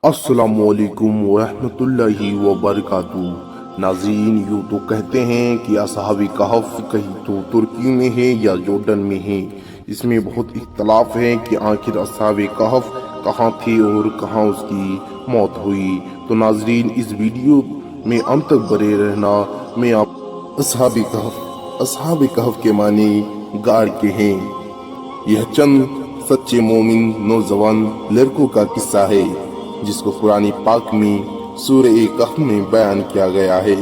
السلام علیکم ورحمۃ اللہ وبرکاتہ۔ ناظرین، یوں تو کہتے ہیں کہ اصحاب کہف کہیں تو ترکی میں ہے یا جورڈن میں ہے۔ اس میں بہت اختلاف ہے کہ آخر اصحاب کہف کہاں تھے اور کہاں اس کی موت ہوئی۔ تو ناظرین، اس ویڈیو میں انت تک بنے رہنا۔ میں آپ اصحاب کہف کے معنی غار کے ہیں۔ یہ چند سچے مومن نوجوان لڑکوں کا قصہ ہے جس کو قرآن پاک میں سورہ کہف میں بیان کیا گیا ہے۔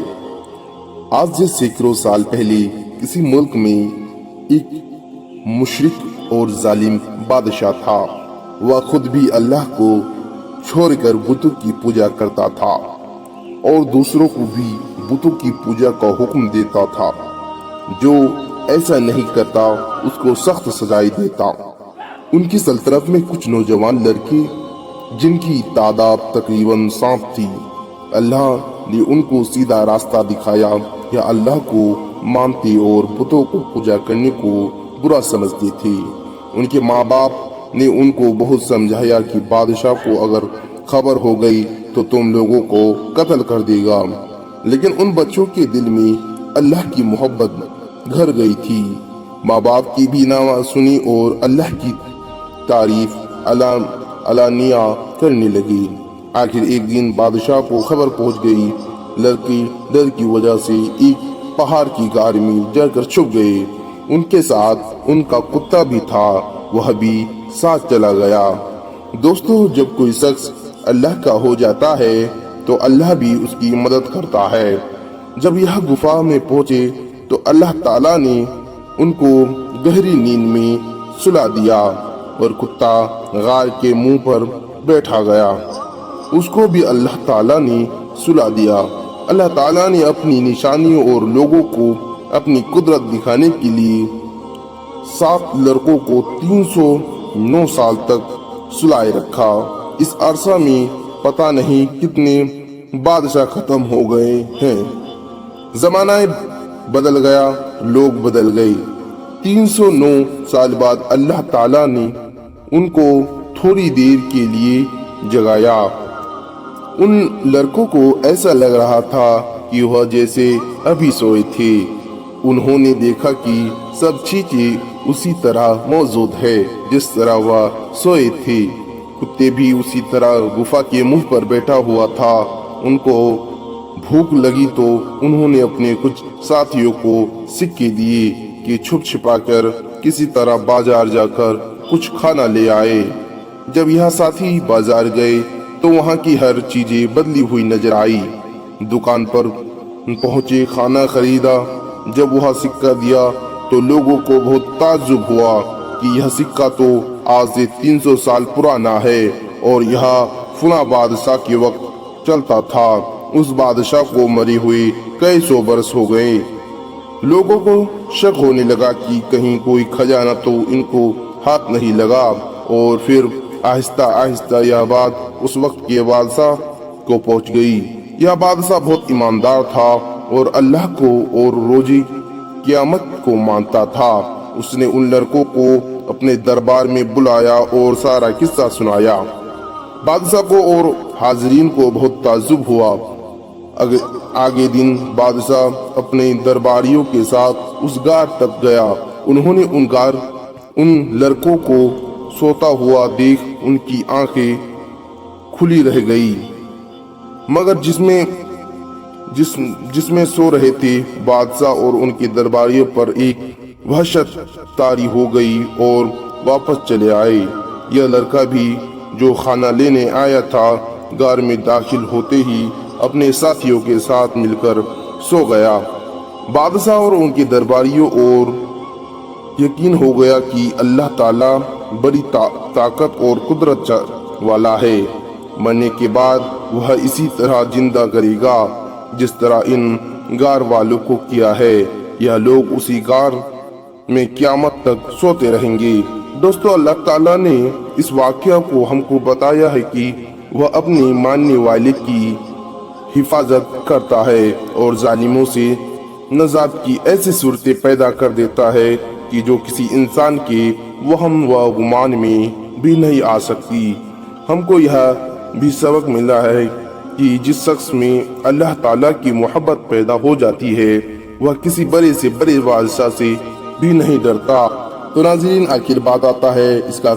آج سے سینکڑوں سال پہلے کسی ملک میں ایک مشرک اور ظالم بادشاہ تھا۔ وہ خود بھی اللہ کو چھوڑ کر بتوں کی پوجا کرتا تھا اور دوسروں کو بھی بتوں کی پوجا کا حکم دیتا تھا۔ جو ایسا نہیں کرتا اس کو سخت سزائیں دیتا۔ ان کی سلطنت میں کچھ نوجوان لڑکے جن کی تعداد تقریباً 7 تھی۔ اللہ نے ان کو سیدھا راستہ دکھایا۔ یا اللہ کو مانتے اور بتوں کو پوجا کرنے کو برا سمجھتے تھے۔ ان کے ماں باپ نے ان کو بہت سمجھایا کہ بادشاہ کو اگر خبر ہو گئی تو تم لوگوں کو قتل کر دے گا، لیکن ان بچوں کے دل میں اللہ کی محبت گھر گئی تھی۔ ماں باپ کی بھی نہ سنی اور اللہ کی تعریف علانیہ کرنے لگی۔ آخر ایک دن بادشاہ کو خبر پہنچ گئی۔ لڑکے ڈر کی وجہ سے ایک پہاڑ کی غار میں جا کر چھپ گئے۔ ان کے ساتھ ان کا کتا بھی تھا، وہ بھی ساتھ چلا گیا۔ دوستو، جب کوئی شخص اللہ کا ہو جاتا ہے تو اللہ بھی اس کی مدد کرتا ہے۔ جب یہ غفا میں پہنچے تو اللہ تعالیٰ نے ان کو گہری نیند میں سلا دیا اور کتا غار کے منہ پر بیٹھا گیا۔ اس کو بھی اللہ تعالیٰ نے سلا دیا۔ اللہ تعالیٰ نے اپنی نشانیوں اور لوگوں کو اپنی قدرت دکھانے کے لیے 7 لڑکوں کو 309 سال تک سلائے رکھا۔ اس عرصہ میں پتہ نہیں کتنے بادشاہ ختم ہو گئے ہیں۔ زمانہ بدل گیا، لوگ بدل گئے۔ 309 سال بعد اللہ تعالیٰ نے ان کو تھوڑی دیر کے لیے جگایا۔ ان لڑکوں کو ایسا لگ رہا تھا کہ وہ جیسے ابھی سوئے تھے۔ انہوں نے دیکھا کہ سب چیزیں اسی طرح موجود ہے جس طرح وہ سوئے تھے۔ کتے بھی اسی طرح غفا کے منہ پر بیٹھا ہوا تھا۔ ان کو بھوک لگی تو انہوں نے اپنے کچھ ساتھیوں کو سکے دیے کہ چھپ چھپا کر کسی طرح بازار جا کر کچھ کھانا لے آئے۔ جب یہ ساتھی بازار گئے تو وہاں کی ہر چیزیں بدلی ہوئی نظر آئی۔ دکان پر پہنچے، کھانا خریدا۔ جب وہ سکہ دیا تو لوگوں کو بہت تعجب ہوا کہ یہ سکہ تو آج سے 300 سال پرانا ہے اور یہ فلاں بادشاہ کے وقت چلتا تھا۔ اس بادشاہ کو مرے ہوئے کئی سو برس ہو گئے۔ لوگوں کو شک ہونے لگا کہ کہیں کوئی خزانہ تو ان کو ہاتھ نہیں لگا، اور پھر آہستہ آہستہ یہ بات اس وقت کے بادشاہ کو پہنچ گئی۔ یہ بادشاہ بہت ایماندار تھا اور اللہ کو اور روز قیامت کو مانتا تھا۔ اس نے ان لڑکوں کو اپنے دربار میں بلایا اور سارا قصہ سنایا۔ بادشاہ کو اور حاضرین کو بہت تعجب ہوا۔ آگے دن بادشاہ اپنے درباریوں کے ساتھ اس غار تک گیا۔ انہوں نے ان لڑکوں کو سوتا ہوا دیکھ ان کی آنکھیں کھلی رہ گئی، مگر جس میں سو رہے تھے بادشاہ اور ان کے درباریوں پر ایک وحشت طاری ہو گئی اور واپس چلے آئے۔ یہ لڑکا بھی جو کھانا لینے آیا تھا غار میں داخل ہوتے ہی اپنے ساتھیوں کے ساتھ مل کر سو گیا۔ بادشاہ اور ان کے درباریوں اور یقین ہو گیا کہ اللہ تعالیٰ بڑی طاقت اور قدرت والا ہے۔ مرنے کے بعد وہ اسی طرح زندہ کرے گا جس طرح ان غار والوں کو کیا ہے۔ یہ لوگ اسی غار میں قیامت تک سوتے رہیں گے۔ دوستو، اللہ تعالیٰ نے اس واقعہ کو ہم کو بتایا ہے کہ وہ اپنے ماننے والے کی حفاظت کرتا ہے اور ظالموں سے نجات کی ایسی صورتیں پیدا کر دیتا ہے کہ جو کسی انسان کے وہم و گمان میں بھی نہیں آ سکتی۔ ہم کو یہ بھی سبق ملا ہے کہ جس شخص میں اللہ تعالیٰ کی محبت پیدا ہو جاتی ہے وہ کسی بڑے سے بڑے بادشاہ سے بھی نہیں ڈرتا۔ تو ناظرین آخر بات آتا ہے اس کا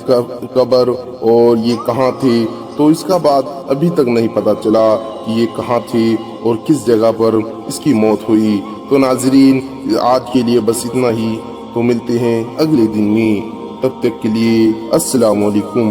قبر اور یہ کہاں تھے، تو اس کا بات ابھی تک نہیں پتا چلا کہ یہ کہاں تھے اور کس جگہ پر اس کی موت ہوئی۔ تو ناظرین آج کے لیے بس اتنا ہی، تو ملتے ہیں اگلے دن میں، تب تک کے لیے السلام علیکم۔